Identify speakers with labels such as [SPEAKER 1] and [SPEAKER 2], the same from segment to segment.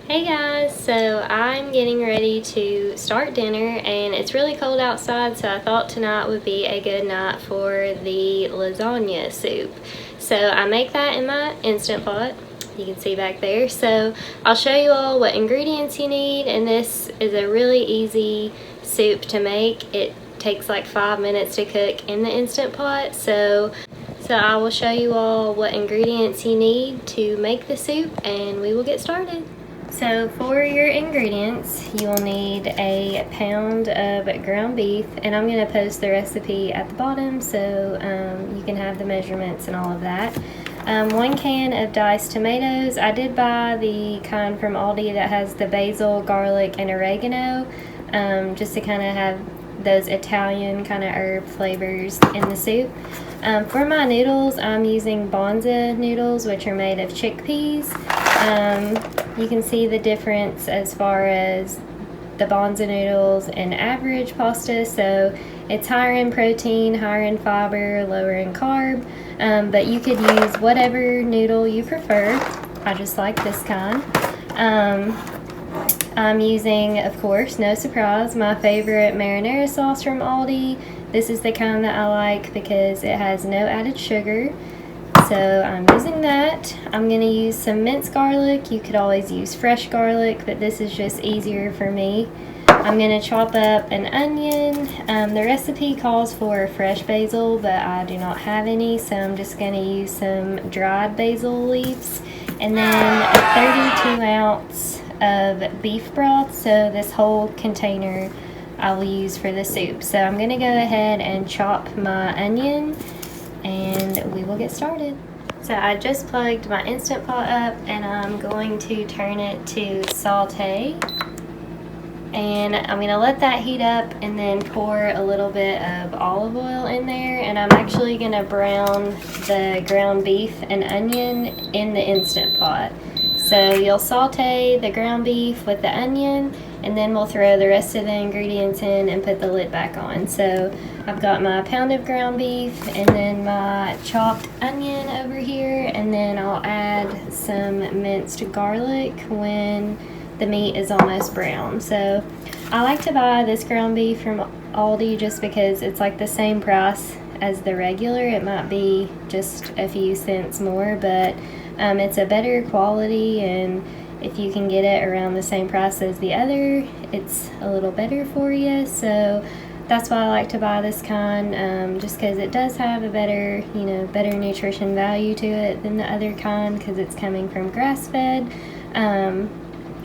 [SPEAKER 1] Hey guys, so I'm getting ready to start dinner and it's really cold outside, so I thought tonight would be a good night for the lasagna soup. So I make that in my Instant Pot, you can see back there. So I'll show you all what ingredients you need, and this is a really easy soup to make. It takes like 5 minutes to cook in the Instant Pot. So I will show you all what ingredients you need to make the soup and we will get started. So for your ingredients, you will need a pound of ground beef, and I'm going to post the recipe at the bottom so you can have the measurements and all of that. 1 can of diced tomatoes. I did buy the kind from Aldi that has the basil, garlic, and oregano, just to kind of have those Italian kind of herb flavors in the soup. For my noodles, I'm using Banza noodles, which are made of chickpeas. You can see the difference as far as the Banza noodles and average pasta. So it's higher in protein, higher in fiber, lower in carb, but you could use whatever noodle you prefer. I just like this kind. I'm using, of course, no surprise, my favorite marinara sauce from Aldi. This is the kind that I like because it has no added sugar. So I'm using that. I'm going to use some minced garlic. You could always use fresh garlic, but this is just easier for me. I'm going to chop up an onion. The recipe calls for fresh basil, but I do not have any, so I'm just going to use some dried basil leaves. And then a 32 ounce of beef broth, so this whole container I will use for the soup. So I'm going to go ahead and chop my onion and we will get started. So I just plugged my Instant Pot up and I'm going to turn it to saute. And I'm going to let that heat up and then pour a little bit of olive oil in there. And I'm actually going to brown the ground beef and onion in the Instant Pot. So you'll saute the ground beef with the onion, and then we'll throw the rest of the ingredients in and put the lid back on. So I've got my pound of ground beef and then my chopped onion over here, and then I'll add some minced garlic when the meat is almost brown. So I like to buy this ground beef from Aldi just because it's like the same price as the regular. It might be just a few cents more, but it's a better quality, and if you can get it around the same price as the other, it's a little better for you. So that's why I like to buy this kind, just because it does have a better, better nutrition value to it than the other kind because it's coming from grass-fed.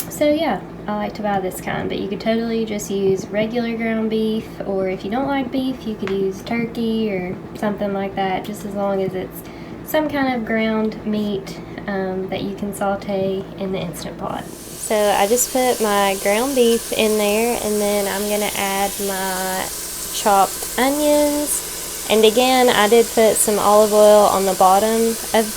[SPEAKER 1] So yeah, I like to buy this kind, but you could totally just use regular ground beef, or if you don't like beef, you could use turkey or something like that, just as long as it's some kind of ground meat that you can saute in the Instant Pot. So I just put my ground beef in there, and then I'm going to add my chopped onions. And again, I did put some olive oil on the bottom of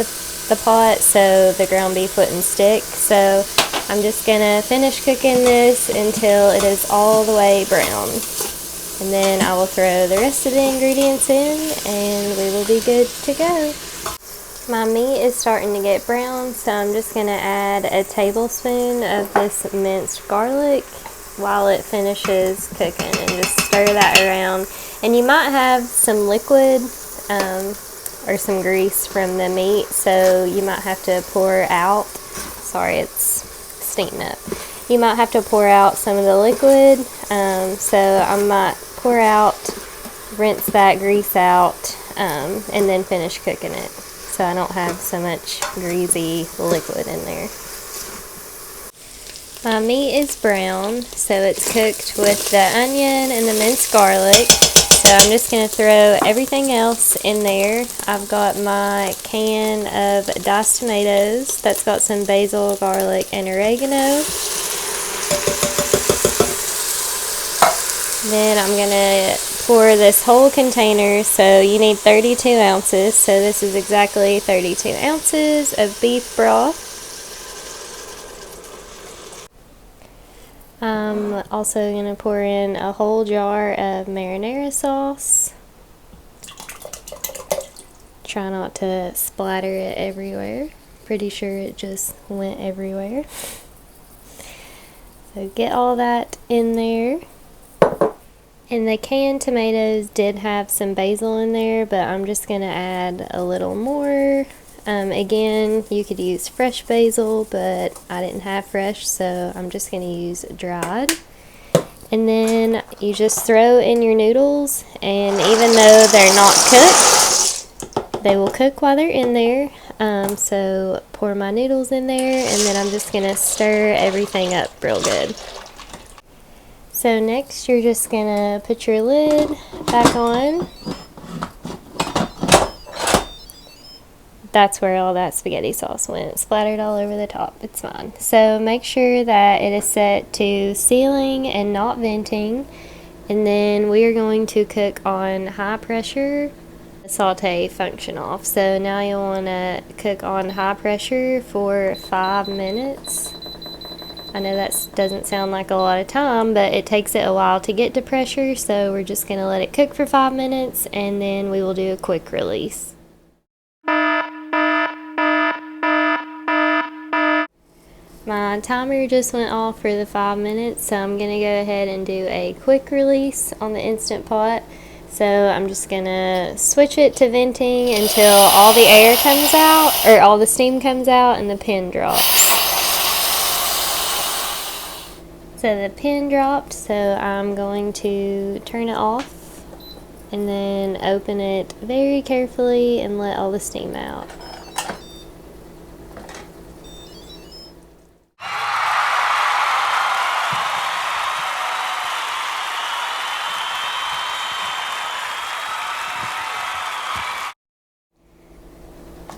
[SPEAKER 1] the pot so the ground beef wouldn't stick. So I'm just going to finish cooking this until it is all the way brown. And then I will throw the rest of the ingredients in and we will be good to go. My meat is starting to get brown, so I'm just going to add a tablespoon of this minced garlic while it finishes cooking, and just stir that around. And you might have some liquid or some grease from the meat, so you might have to pour out. Sorry, it's steaming up. You might have to pour out some of the liquid, so I might pour out, rinse that grease out, and then finish cooking it, so I don't have so much greasy liquid in there. My meat is brown, so it's cooked with the onion and the minced garlic. So I'm just going to throw everything else in there. I've got my can of diced tomatoes that's got some basil, garlic, and oregano. Then I'm going to pour this whole container, so you need 32 ounces, so this is exactly 32 ounces of beef broth. I'm also going to pour in a whole jar of marinara sauce. Try not to splatter it everywhere. Pretty sure it just went everywhere. So get all that in there. And the canned tomatoes did have some basil in there, but I'm just going to add a little more. Again, you could use fresh basil, but I didn't have fresh, so I'm just going to use dried. And then you just throw in your noodles, and even though they're not cooked, they will cook while they're in there. So pour my noodles in there, and then I'm just going to stir everything up real good. So next you're just going to put your lid back on. That's where all that spaghetti sauce went, splattered all over the top. It's fine. So make sure that it is set to sealing and not venting. And then we are going to cook on high pressure. Saute function off. So now you'll want to cook on high pressure for 5 minutes. I know that doesn't sound like a lot of time, but it takes it a while to get to pressure, so we're just going to let it cook for 5 minutes, and then we will do a quick release. My timer just went off for the 5 minutes, so I'm going to go ahead and do a quick release on the Instant Pot. So I'm just going to switch it to venting until all the air comes out, or all the steam comes out, and the pin drops. So the pin dropped, so I'm going to turn it off and then open it very carefully and let all the steam out.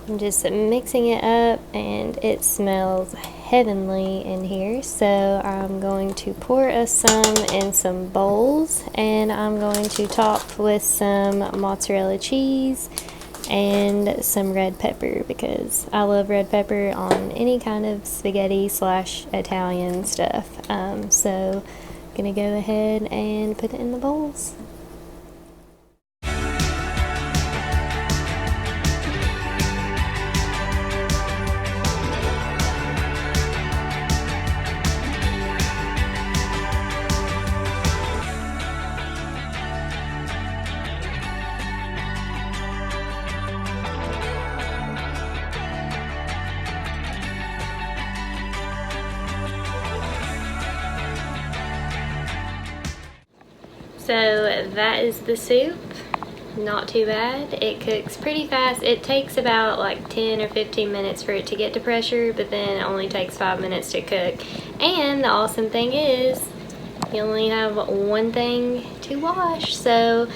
[SPEAKER 1] I'm just mixing it up, and it smells heavenly in here. So I'm going to pour us some in some bowls, and I'm going to top with some mozzarella cheese and some red pepper, because I love red pepper on any kind of spaghetti / Italian stuff. So I'm gonna go ahead and put it in the bowls. So that is the soup. Not too bad. It cooks pretty fast. It takes about like 10 or 15 minutes for it to get to pressure, but then it only takes 5 minutes to cook. And the awesome thing is you only have one thing to wash. So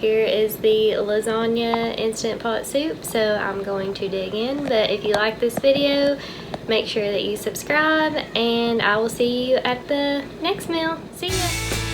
[SPEAKER 1] here is the lasagna Instant Pot soup. So I'm going to dig in, but if you like this video, make sure that you subscribe, and I will see you at the next meal. See ya!